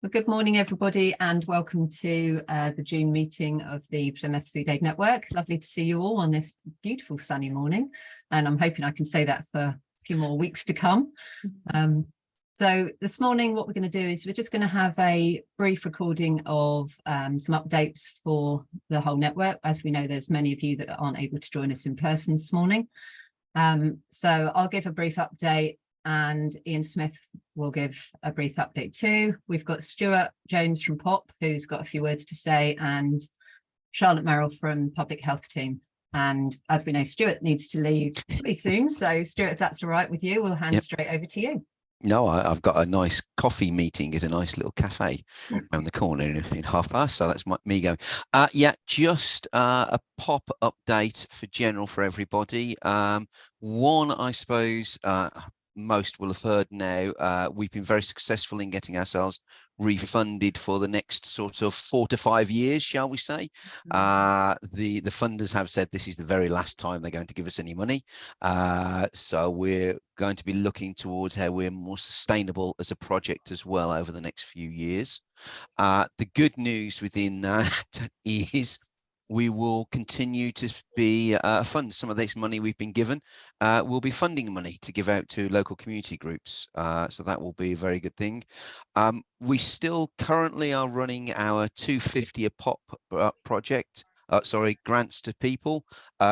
Well, good morning, everybody, and welcome to the June meeting of the Plymouth Food Aid Network. Lovely to see you all on this beautiful sunny morning, and I'm hoping I can say that for a few more weeks to come. So this morning, what we're going to do is we're just going to have a brief recording of some updates for the whole network. As we know, there's many of you that aren't able to join us in person this morning. So I'll give a brief update, and Ian Smith will give a brief update too. We've got Stuart Jones from POP, who's got a few words to say, and Charlotte Merrill from Public Health Team. And as we know, Stuart needs to leave pretty soon. So Stuart, if that's all right with you, we'll hand straight over to you. No, I've got a nice coffee meeting at a nice little cafe around the corner in 1:30, so that's me going. Just a POP update for general for everybody. One, I suppose, most will have heard now, we've been very successful in getting ourselves refunded for the next sort of 4 to 5 years, shall we say. The funders have said this is the very last time they're going to give us any money. So we're going to be looking towards how we're more sustainable as a project as well over the next few years. The good news within that is we will continue to be fund some of this money we've been given. We'll be funding money to give out to local community groups. So that will be a very good thing. We still currently are running our 250 a pop project. Grants to people.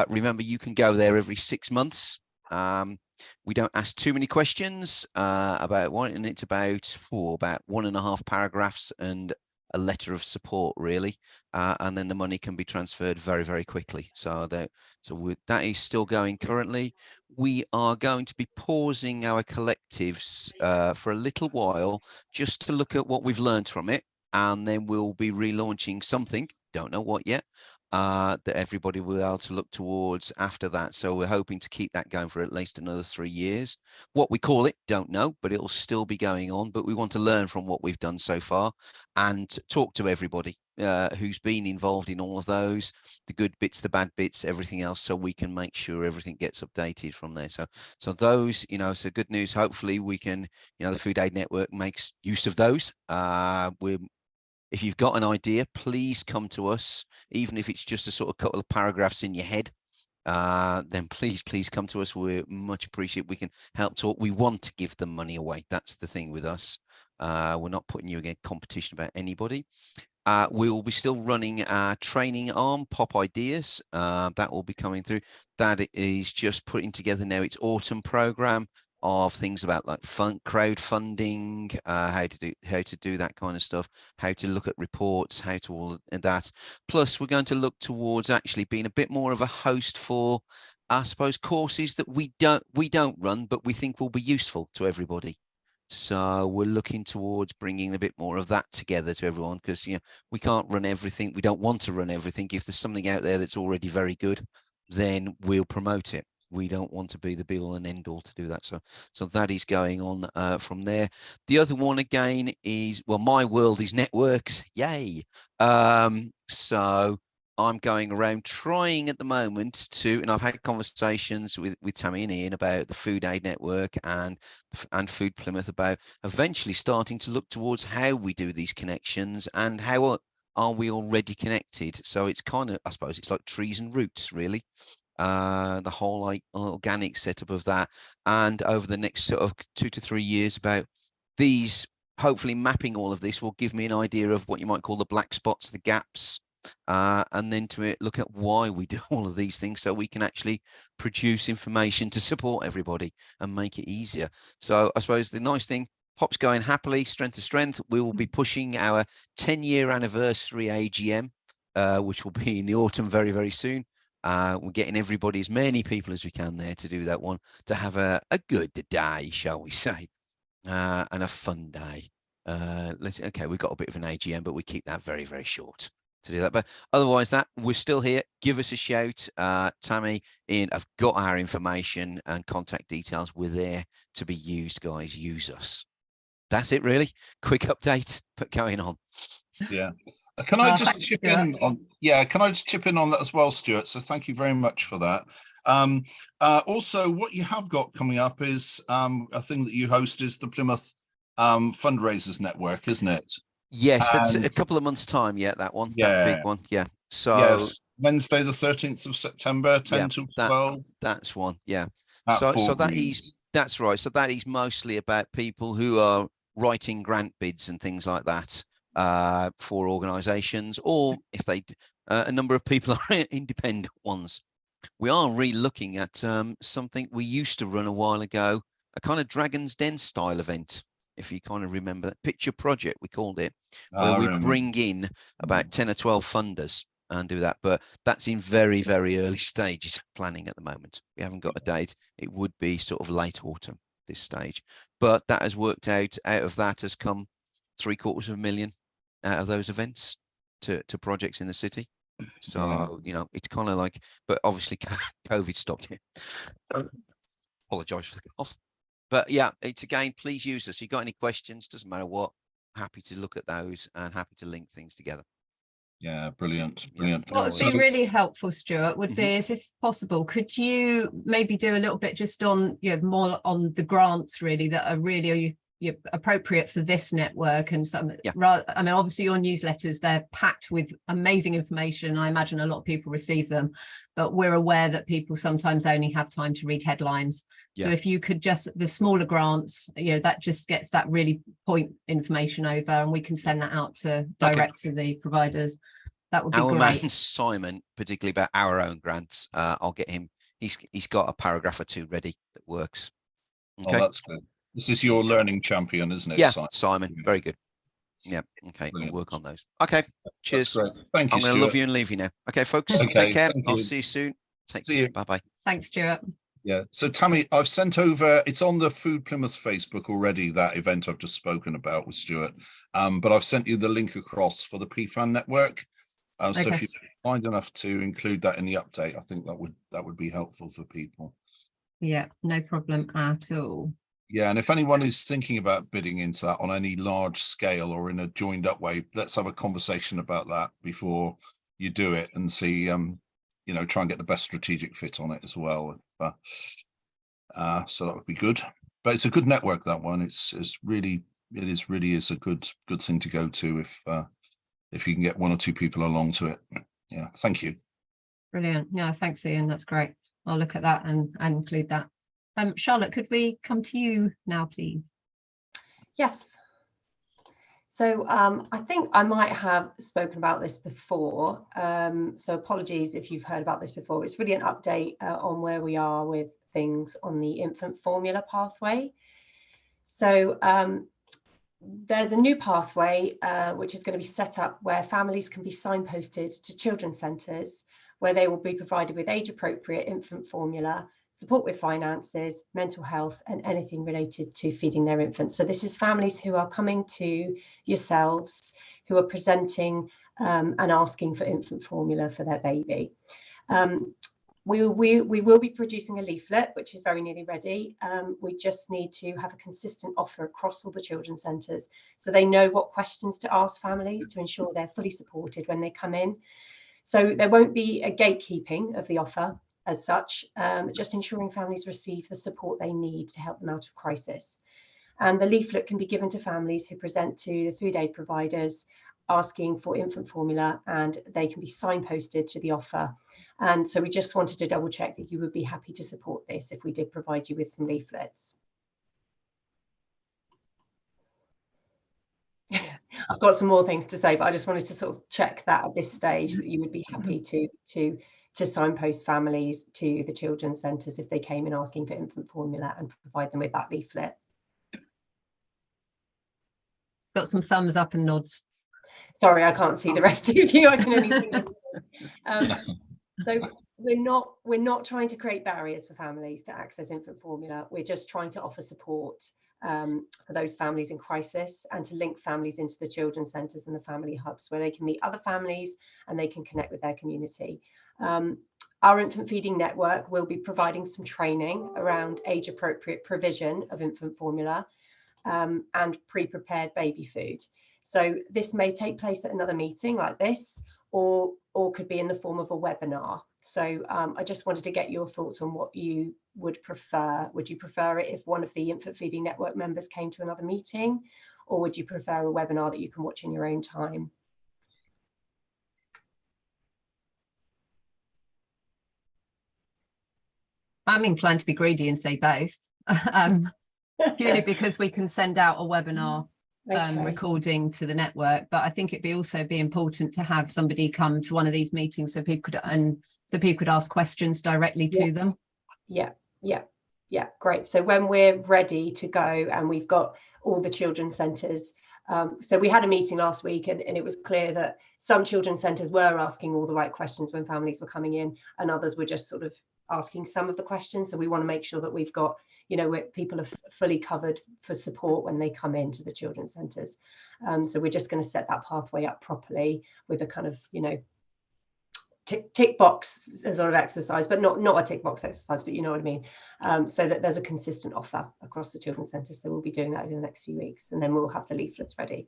Remember, you can go there every 6 months. We don't ask too many questions about one, and it's about 1.5 paragraphs and a letter of support, really, and then the money can be transferred very, very quickly. So that is still going currently. We are going to be pausing our collectives for a little while just to look at what we've learned from it, and then we'll be relaunching something, don't know what yet, that everybody will be able to look towards after that. So we're hoping to keep that going for at least another 3 years. What we call it, don't know, but it'll still be going on. But we want to learn from what we've done so far and talk to everybody who's been involved in all of those, the good bits, the bad bits, everything else, so we can make sure everything gets updated from there. So those, so good news. Hopefully we can, the Food Aid Network makes use of those. If you've got an idea, please come to us, even if it's just a sort of couple of paragraphs in your head. Then please come to us. We're much appreciated. We can help talk. We want to give them money away. That's the thing with us. We're not putting you against competition about anybody. We will be still running our training arm, Pop Ideas. That will be coming through. That is just putting together now its autumn program of things about like crowdfunding, how to do that kind of stuff, how to look at reports, how to all that. Plus, we're going to look towards actually being a bit more of a host for, I suppose, courses that we don't run, but we think will be useful to everybody. So we're looking towards bringing a bit more of that together to everyone, because we can't run everything. We don't want to run everything. If there's something out there that's already very good, then we'll promote it. We don't want to be the be all and end all to do that. So that is going on from there. The other one again is, well, my world is networks. Yay. So I'm going around trying at the moment to, and I've had conversations with Tammy and Ian about the Food Aid Network and Food Plymouth about eventually starting to look towards how we do these connections and how are we already connected. So it's kind of, I suppose it's like trees and roots, really. The whole like organic setup of that, and over the next sort of 2 to 3 years about these, hopefully mapping all of this will give me an idea of what you might call the black spots, the gaps, and then to look at why we do all of these things so we can actually produce information to support everybody and make it easier. So I suppose the nice thing, Pop's going happily, strength to strength. We will be pushing our 10-year anniversary AGM, which will be in the autumn very, very soon. We're getting everybody, as many people as we can there to do that one, to have a good day, shall we say, and a fun day. We've got a bit of an AGM, but we keep that very, very short to do that. But otherwise, we're still here. Give us a shout. Tammy, Ian, I've got our information and contact details. We're there to be used, guys. Use us. That's it, really. Quick update, but going on. Yeah. Can I just chip in on? Yeah, can I just chip in on that as well, Stuart? So thank you very much for that. Also, what you have got coming up is a thing that you host is the Plymouth Fundraisers Network, isn't it? Yes, that's a And couple of months' time. Yeah, that one, that yeah, big one. Yeah. So yes, Wednesday the 13th of September, 10 yeah, till that 12 that's one. Yeah. at So Fort that is Greens. that's right. So that is mostly about people who are writing grant bids and things like that for organisations, or if they a number of people are independent ones. We are re-looking at something we used to run a while ago, a kind of Dragon's Den style event, if you kind of remember that picture project, we called it, where I we remember. bring in about 10 or 12 funders and do that. But that's in very, very early stages of planning at the moment. We haven't got a date. It would be sort of late autumn this stage. But that has worked out. Out of that has come $750,000 out of those events to projects in the city. So, you know, it's kind of like, but obviously COVID stopped it. Apologise for the cough. But yeah, it's again, please use us. If you got any questions, doesn't matter what, happy to look at those and happy to link things together. Yeah, brilliant, Yeah, brilliant. What would be really helpful, Stuart, would be is, if possible, could you maybe do a little bit just on, you know, more on the grants really that are really appropriate for this network, and some, I mean, obviously your newsletters, they're packed with amazing information. I imagine a lot of people receive them, but we're aware that people sometimes only have time to read headlines. So if you could just, the smaller grants, you know, that just gets that really point information over, and we can send that out to direct to the providers. That would be our great. man Simon, particularly about our own grants, I'll get him. He's got a paragraph or two ready that works. Okay. Oh, that's good. This is your learning champion, isn't it? Yeah, Simon, Simon, very good. Yeah, okay, brilliant. we'll work on those. Okay, cheers. That's great. Thank you, I'm going to love you and leave you now. Okay, folks, Okay, take care. thank I'll you. see you soon. Take See care. you. Bye-bye. Thanks, Stuart. Yeah. So Tammy, I've sent over, it's on the Food Plymouth Facebook already, that event I've just spoken about with Stuart. But I've sent you the link across for the PFAN network. So if you're kind enough to include that in the update, I think that would be helpful for people. Yeah, no problem at all. Yeah, and if anyone is thinking about bidding into that on any large scale or in a joined up way, let's have a conversation about that before you do it and see, you know, try and get the best strategic fit on it as well. So that would be good. But it's a good network, that one. It really is a good thing to go to if you can get one or two people along to it. Yeah, thank you. Brilliant. Yeah, thanks, Ian. That's great. I'll look at that and include that. Charlotte, could we come to you now, please? Yes. So I think I might have spoken about this before. So apologies if you've heard about this before. It's really an update on where we are with things on the infant formula pathway. So there's a new pathway which is going to be set up where families can be signposted to children's centres, where they will be provided with age-appropriate infant formula, support with finances, mental health, and anything related to feeding their infants. So this is families who are coming to yourselves, who are presenting and asking for infant formula for their baby. We will be producing a leaflet, which is very nearly ready. We just need to have a consistent offer across all the children's centres, so they know what questions to ask families to ensure they're fully supported when they come in. So there won't be a gatekeeping of the offer as such, just ensuring families receive the support they need to help them out of crisis. And the leaflet can be given to families who present to the food aid providers asking for infant formula, and they can be signposted to the offer. And so we just wanted to double check that you would be happy to support this if we did provide you with some leaflets. I've got some more things to say, but I just wanted to sort of check that at this stage, that you would be happy to signpost families to the children's centres if they came in asking for infant formula and provide them with that leaflet. Got some thumbs up and nods. Sorry, I can't see the rest of you. I can only see them. So we're not trying to create barriers for families to access infant formula. We're just trying to offer support for those families in crisis, and to link families into the children's centres and the family hubs where they can meet other families and they can connect with their community. Our infant feeding network will be providing some training around age appropriate provision of infant formula and pre-prepared baby food. So this may take place at another meeting like this, or could be in the form of a webinar. So I just wanted to get your thoughts on what you would prefer. Would you prefer it if one of the infant feeding network members came to another meeting, or would you prefer a webinar that you can watch in your own time? I'm inclined to be greedy and say both, purely because we can send out a webinar recording to the network, but I think it'd also be important to have somebody come to one of these meetings so people could ask questions directly to them. Yeah, great. So when we're ready to go and we've got all the children's centres, so we had a meeting last week and it was clear that some children's centres were asking all the right questions when families were coming in, and others were just sort of asking some of the questions. So we want to make sure that we've got, people are fully covered for support when they come into the children's centres. So we're just going to set that pathway up properly with a kind of, tick box sort of exercise, but not a tick box exercise, but you know what I mean, so that there's a consistent offer across the children's centres. So we'll be doing that over the next few weeks, and then we'll have the leaflets ready.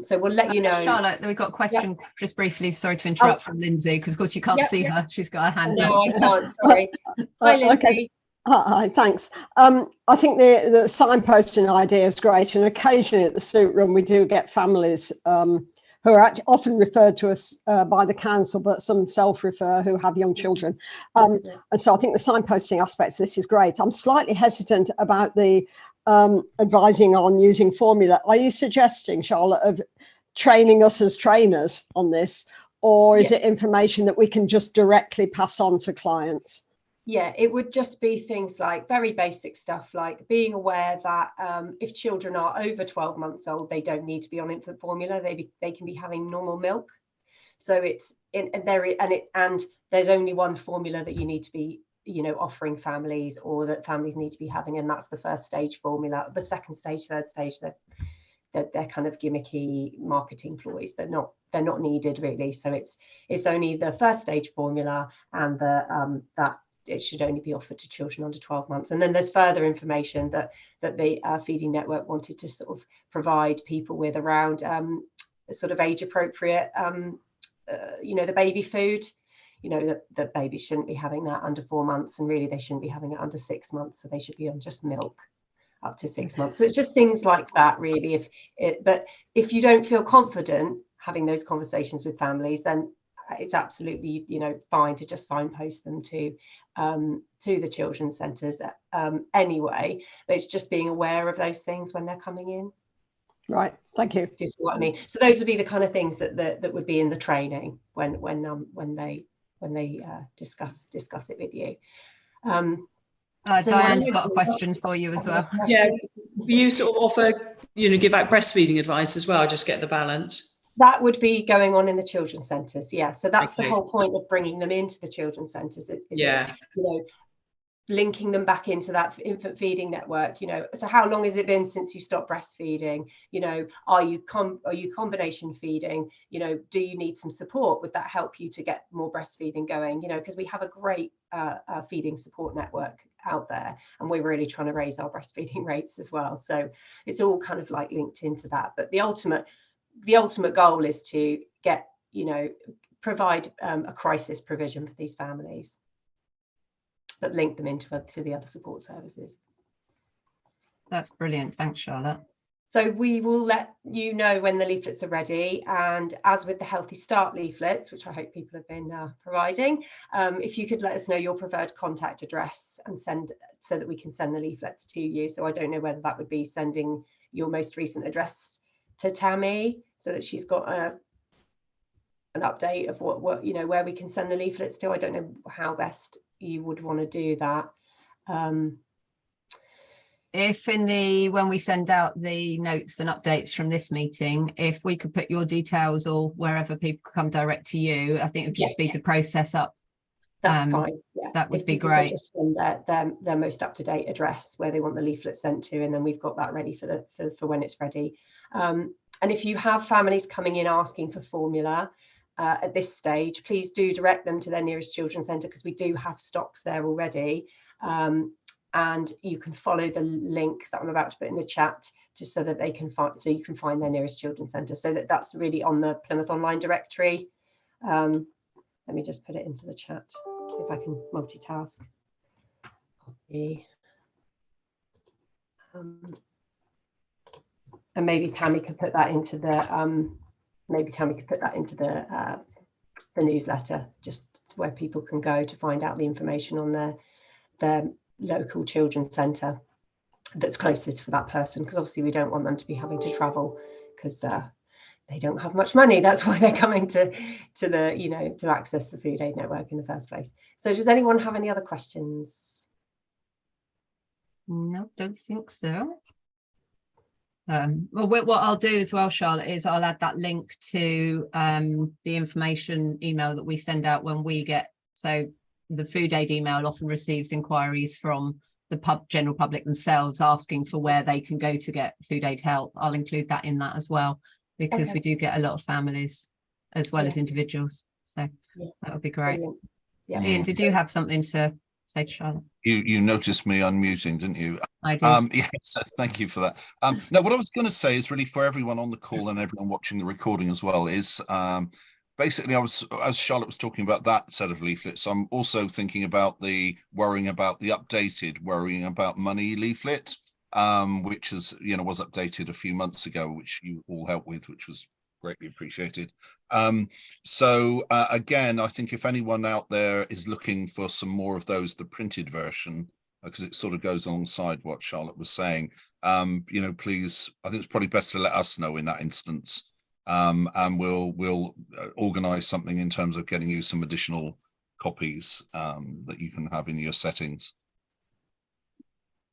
So we'll let you know. Charlotte, we've got a question just briefly, sorry to interrupt, from Lindsay, because of course you can't see her. She's got her hand up. No, I can't, sorry. Hi, Lindsay. Okay. Hi, thanks. I think the signposting idea is great, and occasionally at the Suit Room we do get families who are often referred to us by the council, but some self-refer who have young children. And so I think the signposting aspect of this is great. I'm slightly hesitant about the advising on using formula. Are you suggesting, Charlotte, of training us as trainers on this, or is it information that we can just directly pass on to clients? Yeah, it would just be things like very basic stuff, like being aware that if children are over 12 months old, they don't need to be on infant formula. They can be having normal milk. So it's and there's only one formula that you need to be, offering families, or that families need to be having, and that's the first stage formula. The second stage, third stage, they're kind of gimmicky marketing ploys. They're not needed really. So it's only the first stage formula, and that it should only be offered to children under 12 months. And then there's further information that the feeding network wanted to sort of provide people with around sort of age appropriate, the baby food, that babies shouldn't be having that under 4 months, and really they shouldn't be having it under 6 months. So they should be on just milk up to 6 months. So it's just things like that really. But if you don't feel confident having those conversations with families, then it's absolutely fine to just signpost them to the children's centres anyway. But it's just being aware of those things when they're coming in. Right, thank you. Just what I mean. So those would be the kind of things that would be in the training when they discuss it with you. Diane's got a question for you as well. Yeah, you sort of offer, give out breastfeeding advice as well, just get the balance. That would be going on in the children's centres, yeah. So that's the whole point of bringing them into the children's centres. Linking them back into that infant feeding network. So how long has it been since you stopped breastfeeding? Are you combination feeding? Do you need some support? Would that help you to get more breastfeeding going? Because we have a great feeding support network out there, and we're really trying to raise our breastfeeding rates as well. So it's all kind of like linked into that. But the ultimate goal is to get, provide a crisis provision for these families, but link them into the other support services. That's brilliant. Thanks, Charlotte. So we will let you know when the leaflets are ready, and as with the Healthy Start leaflets, which I hope people have been providing, if you could let us know your preferred contact address and send, so that we can send the leaflets to you. So I don't know whether that would be sending your most recent address to Tammy, so that she's got an update of what where we can send the leaflets to. I don't know how best you would want to do that. If when we send out the notes and updates from this meeting, if we could put your details, or wherever people come direct to you, I think it would just speed the process up. That's fine. Yeah, that would be great. Just send their most up-to-date address where they want the leaflet sent to, and then we've got that ready for when it's ready. And if you have families coming in asking for formula at this stage, please do direct them to their nearest children's centre, because we do have stocks there already. And you can follow the link that I'm about to put in the chat, just so that they can find, so you can find their nearest children's centre. So that's really on the Plymouth Online directory. Let me just put it into the chat, see if I can multitask. Copy. and maybe Tammy could put that into the the newsletter, just where people can go to find out the information on their local children's centre that's closest for that person, because obviously we don't want them to be having to travel, because they don't have much money. That's why they're coming to the to access the Food Aid Network in the first place. So does anyone have any other questions? No, don't think so. Well, what I'll do as well, Charlotte, is I'll add that link to the information email that we send out when we get, so the Food Aid email often receives inquiries from the general public themselves asking for where they can go to get food aid help. I'll include that in that as well, because we do get a lot of families as well as individuals. So that would be great. Brilliant. Yeah. Ian, did you have something to say to Charlotte? You noticed me unmuting, didn't you? I did. Yes, thank you for that. No, what I was going to say is really for everyone on the call and everyone watching the recording as well is basically, as Charlotte was talking about that set of leaflets, I'm also thinking about worrying about the updated worrying about money leaflet, which was updated a few months ago, which you all helped with, which was greatly appreciated. So again, I think if anyone out there is looking for some more of those, the printed version, because it sort of goes alongside what Charlotte was saying, please, I think it's probably best to let us know in that instance. And we'll organize something in terms of getting you some additional copies that you can have in your settings.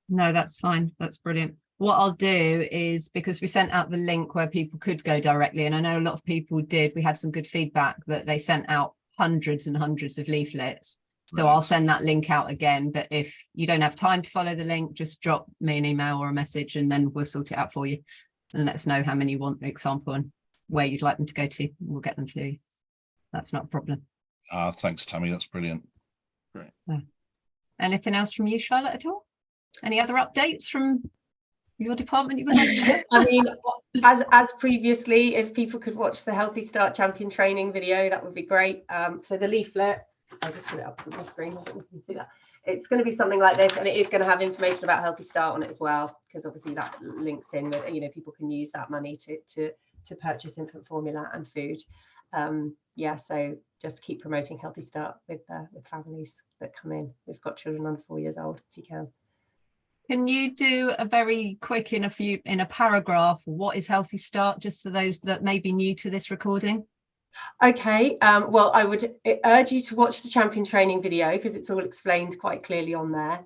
No, that's fine. That's brilliant. What I'll do is, because we sent out the link where people could go directly, and I know a lot of people did, we had some good feedback that they sent out hundreds and hundreds of leaflets. So Right. I'll send that link out again. But if you don't have time to follow the link, just drop me an email or a message and then we'll sort it out for you. And let us know how many you want, the example, and where you'd like them to go to. We'll get them for you. That's not a problem. Thanks, Tammy. That's brilliant. Great. Anything else from you, Charlotte, at all? Any other updates from your department you would like to share? I mean, as previously, if people could watch the Healthy Start Champion training video, that would be great. So the leaflet, I'll just put it up on the screen, I think you can see that. It's going to be something like this, and it is going to have information about Healthy Start on it as well, because obviously that links in with, people can use that money to purchase infant formula and food. So just keep promoting Healthy Start with families that come in. We've got children under 4 years old, if you can. Can you do a very quick in a paragraph, what is Healthy Start, just for those that may be new to this recording? Okay, well, I would urge you to watch the champion training video, because it's all explained quite clearly on there.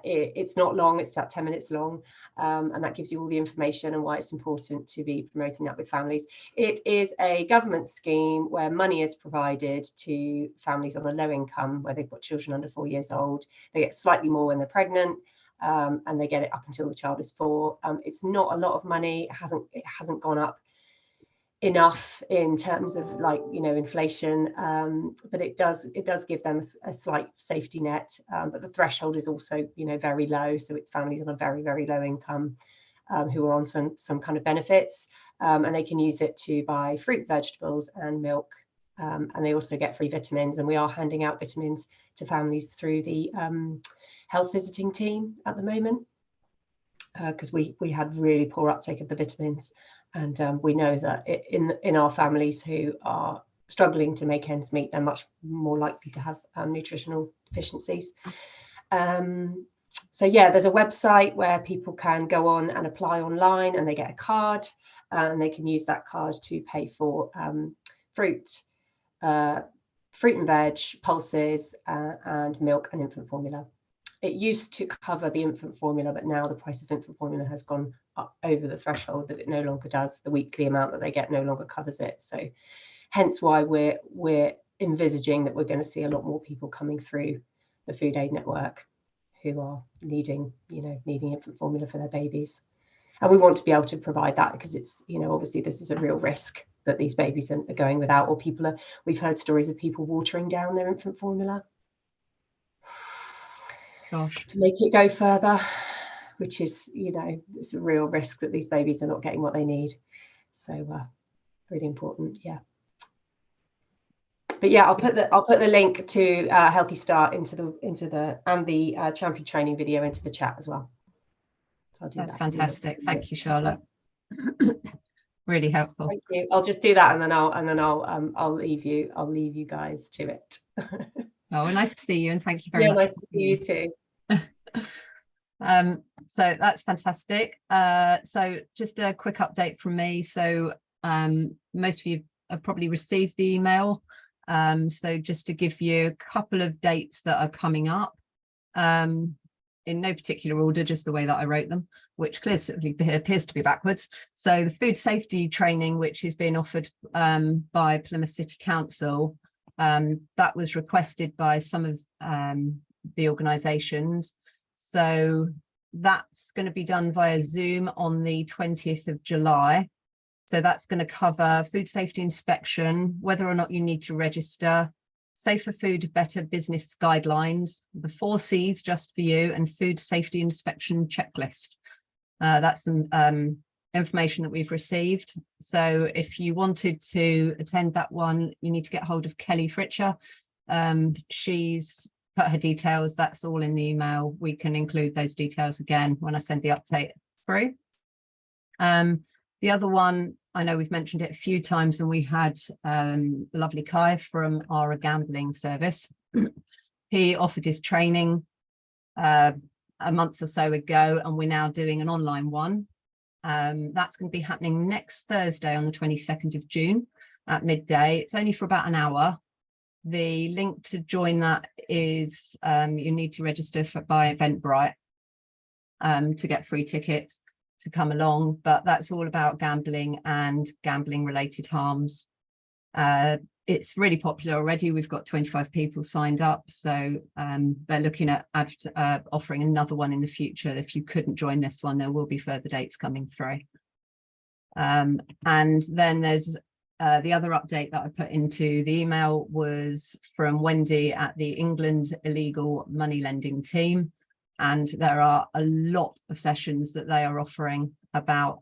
It's not long, it's about 10 minutes long, and that gives you all the information and why it's important to be promoting that with families. It is a government scheme where money is provided to families on a low income, where they've got children under 4 years old. They get slightly more when they're pregnant, and they get it up until the child is 4. It's not a lot of money. It hasn't gone up enough in terms of inflation, but it does give them a slight safety net, but the threshold is also very low, so it's families on a very, very low income who are on some kind of benefits, and they can use it to buy fruit, vegetables and milk, and they also get free vitamins, and we are handing out vitamins to families through the health visiting team at the moment, because we had really poor uptake of the vitamins. And we know that in our families who are struggling to make ends meet, they're much more likely to have nutritional deficiencies. So yeah, there's a website where people can go on and apply online, and they get a card, and they can use that card to pay for fruit and veg, pulses, and milk and infant formula. It used to cover the infant formula, but now the price of infant formula has gone up over the threshold that it no longer does. The weekly amount that they get no longer covers it. So hence why we're envisaging that we're going to see a lot more people coming through the Food Aid Network who are needing infant formula for their babies. And we want to be able to provide that, because it's, obviously this is a real risk that these babies are going without, or we've heard stories of people watering down their infant formula. Gosh. To make it go further, which is, it's a real risk that these babies are not getting what they need. So really important, yeah. But yeah, I'll put the link to Healthy Start into the champion training video into the chat as well. So I'll do That's that. fantastic. Thank you, Charlotte. Really helpful. Thank you. I'll just do that, and then I'll leave you guys to it. Oh, well, nice to see you, and thank you very much. Nice to see you too. So that's fantastic. So just a quick update from me. So most of you have probably received the email. So just to give you a couple of dates that are coming up, in no particular order, just the way that I wrote them, which clearly appears to be backwards. So the food safety training, which is being offered by Plymouth City Council, that was requested by some of the organisations. So that's going to be done via Zoom on the 20th of July. So that's going to cover food safety inspection, whether or not you need to register, safer food, better business guidelines, the 4 C's just for you, and food safety inspection checklist. That's some information that we've received. So if you wanted to attend that one, you need to get hold of Kelly Fritcher. She's put her details, that's all in the email. We can include those details again when I send the update through. The other one, I know we've mentioned it a few times, and we had the lovely Kai from our gambling service. He offered his training a month or so ago, and we're now doing an online one. That's going to be happening next Thursday on the 22nd of June at midday. It's only for about an hour. The link to join that is you need to register by Eventbrite to get free tickets to come along, but that's all about gambling and gambling related harms. It's really popular already. We've got 25 people signed up, so they're looking at offering another one in the future. If you couldn't join this one, there will be further dates coming through. And then there's the other update that I put into the email was from Wendy at the England Illegal Money Lending team. And there are a lot of sessions that they are offering about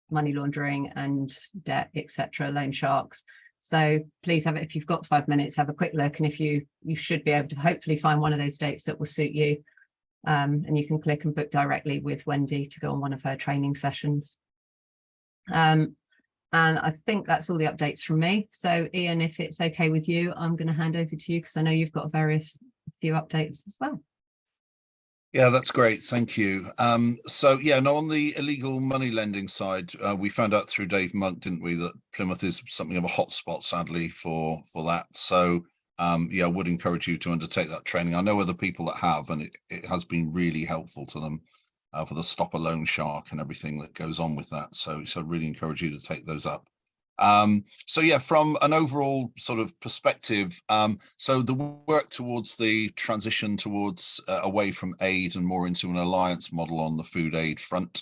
money laundering and debt, etc., loan sharks. So please have it, if you've got 5 minutes, have a quick look. And if you should be able to hopefully find one of those dates that will suit you. And you can click and book directly with Wendy to go on one of her training sessions. And I think that's all the updates from me. So Ian, if it's okay with you, I'm going to hand over to you because I know you've got few updates as well. Yeah, that's great. Thank you. So yeah, no, on the illegal money lending side, we found out through Dave Monk, didn't we, that Plymouth is something of a hotspot, sadly, for that. So yeah, I would encourage you to undertake that training. I know other people that have, and it has been really helpful to them for the Stop a Loan Shark and everything that goes on with that. So I really encourage you to take those up. So yeah, from an overall sort of perspective, so the work towards the transition towards away from aid and more into an alliance model on the food aid front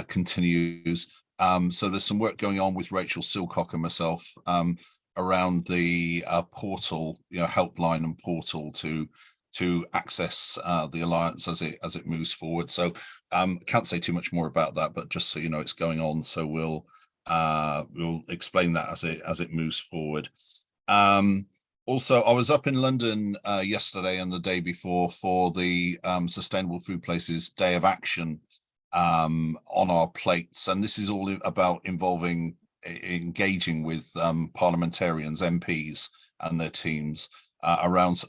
continues. So there's some work going on with Rachel Silcock and myself around the portal, helpline and portal to access the alliance as it moves forward. So can't say too much more about that, but just so you know, it's going on. So we'll explain that as it moves forward. Also, I was up in London yesterday and the day before for the Sustainable Food Places Day of Action on our plates, and this is all about engaging with parliamentarians, MPs and their teams around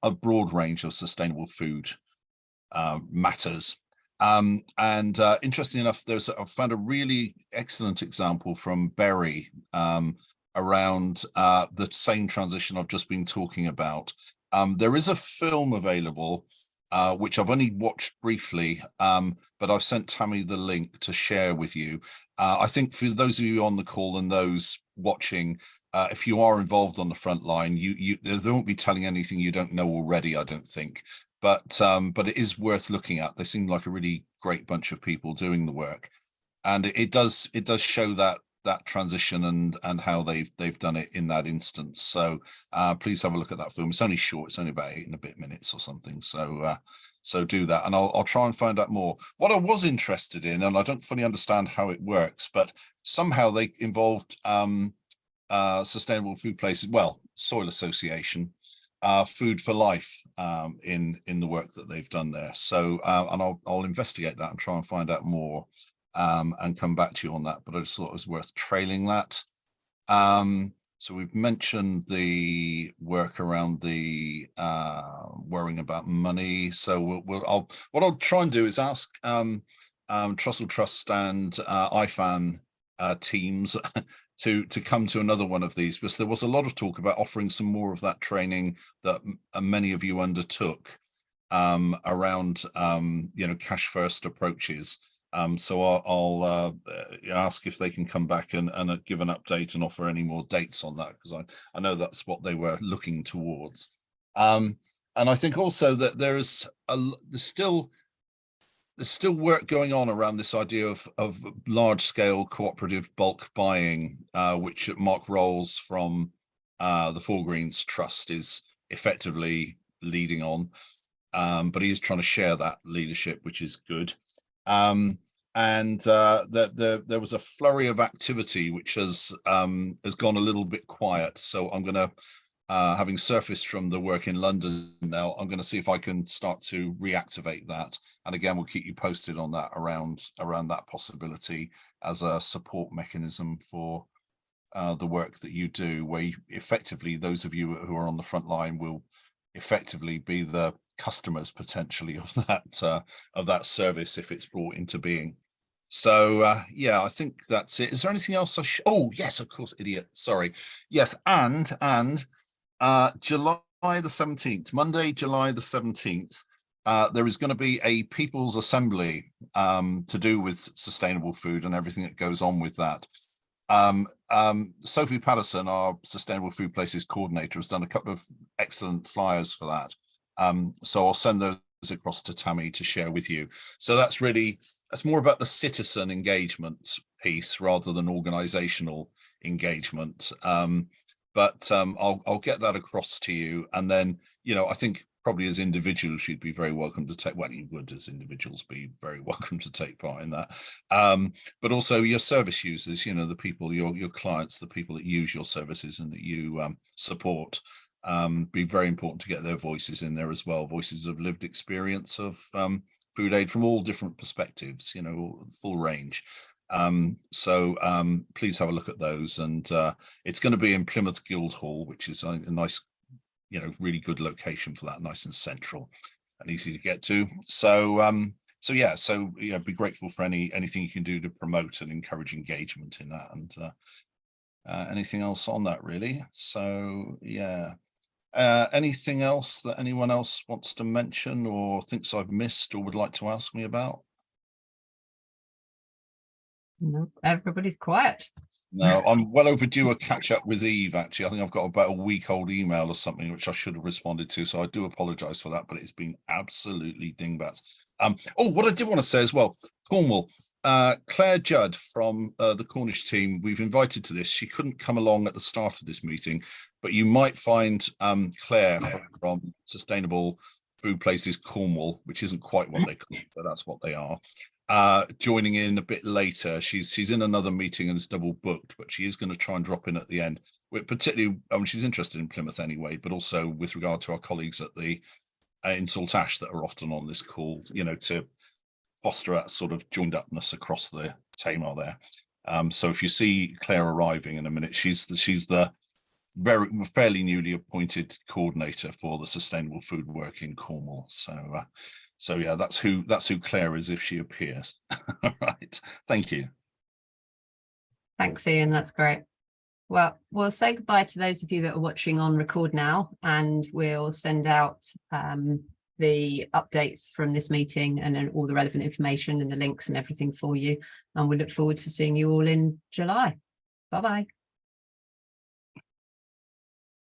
a broad range of sustainable food matters. And interesting enough, I found a really excellent example from Berry around the same transition I've just been talking about. There is a film available, which I've only watched briefly, but I've sent Tammy the link to share with you. I think for those of you on the call and those watching, if you are involved on the front line, they won't be telling anything you don't know already, I don't think. But it is worth looking at. They seem like a really great bunch of people doing the work, and it does show that transition and how they've done it in that instance. So please have a look at that film. It's only short. It's only about 8 and a bit minutes or something. So do that, and I'll try and find out more. What I was interested in, and I don't fully understand how it works, but somehow they involved Sustainable Food Places, well, Soil Association, food for life in the work that they've done there. So and I'll investigate that and try and find out more and come back to you on that. But I just thought it was worth trailing that. So we've mentioned the work around the worrying about money. So what I'll try and do is ask Trussell Trust and PFAN teams to come to another one of these, because there was a lot of talk about offering some more of that training that many of you undertook around cash first approaches. So I'll ask if they can come back and give an update and offer any more dates on that, because I know that's what they were looking towards. And I think also that there's still work going on around this idea of large scale cooperative bulk buying, which Mark Rolls from the Four Greens Trust is effectively leading on, but he is trying to share that leadership, which is good. And there was a flurry of activity which has gone a little bit quiet. So I'm going to, having surfaced from the work in London now, I'm going to see if I can start to reactivate that. And again, we'll keep you posted on that around that possibility as a support mechanism for the work that you do, where effectively those of you who are on the front line will effectively be the customers potentially of that service if it's brought into being. So yeah, I think that's it. Is there anything else? Oh yes, of course, idiot. Sorry. Yes, and July the 17th, Monday, July the 17th, there is going to be a People's Assembly to do with sustainable food and everything that goes on with that. Sophie Patterson, our Sustainable Food Places coordinator, has done a couple of excellent flyers for that. So I'll send those across to Tammy to share with you. So that's more about the citizen engagement piece rather than organizational engagement. But I'll get that across to you. And then, I think probably as individuals, you'd be very welcome to take, well, you would as individuals be very welcome to take part in that. But also your service users, the people, your clients, the people that use your services and that you support, be very important to get their voices in there as well. Voices of lived experience of food aid from all different perspectives, full range. So please have a look at those. And it's going to be in Plymouth Guildhall, which is a nice, really good location for that, nice and central and easy to get to. So yeah, be grateful for anything you can do to promote and encourage engagement in that, and anything else on that really. So yeah, anything else that anyone else wants to mention or thinks I've missed or would like to ask me about? No, everybody's quiet. No, I'm well overdue a catch up with Eve, actually. I think I've got about a week old email or something, which I should have responded to. So I do apologize for that, but it's been absolutely dingbats. Oh, what I did want to say as well, Cornwall, Claire Judd from the Cornish team, we've invited to this. She couldn't come along at the start of this meeting, but you might find Claire from Sustainable Food Places Cornwall, which isn't quite what they call it, but that's what they are. Joining in a bit later. She's in another meeting and it's double booked, but she is going to try and drop in at the end. Particularly, she's interested in Plymouth anyway, but also with regard to our colleagues at the in Saltash that are often on this call, to foster that sort of joined upness across the Tamar there. So if you see Claire arriving in a minute, she's the very fairly newly appointed coordinator for the sustainable food work in Cornwall. So yeah, that's who Claire is if she appears. Right. Thank you. Thanks, Ian. That's great. Well, we'll say goodbye to those of you that are watching on record now, and we'll send out the updates from this meeting and then all the relevant information and the links and everything for you. And we look forward to seeing you all in July. Bye-bye.